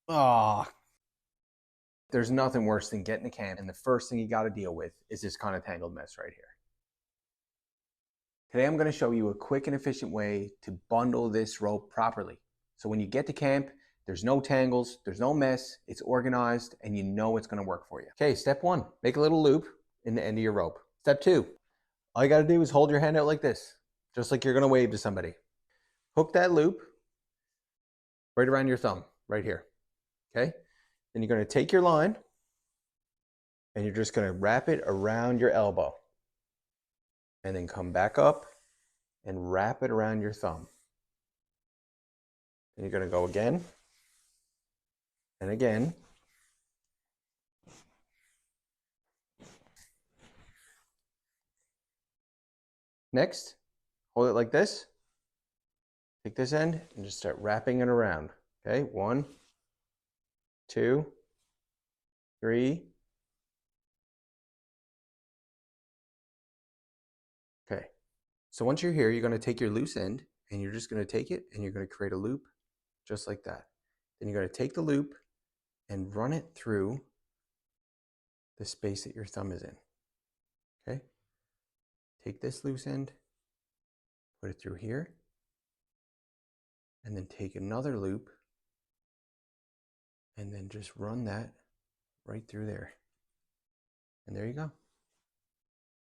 Ah, there's nothing worse than getting to camp and the first thing you got to deal with is this kind of tangled mess right here. Today I'm going to show you a quick and efficient way to bundle this rope properly. So when you get to camp, there's no tangles, there's no mess, it's organized, and you know it's going to work for you. Okay, step one, make a little loop in the end of your rope. Step two, all you got to do is hold your hand out like this, just like you're going to wave to somebody. Hook that loop right around your thumb, right here. Okay? Then you're going to take your line and you're just going to wrap it around your elbow. And then come back up and wrap it around your thumb. And you're going to go again and again. Next, hold it like this. Take this end and just start wrapping it around. Okay, 1, 2, 3. Okay, so once you're here, you're going to take your loose end and you're just going to take it and you're going to create a loop just like that. Then you're going to take the loop and run it through the space that your thumb is in. Okay, take this loose end, put it through here, and then take another loop and then just run that right through there. And there you go.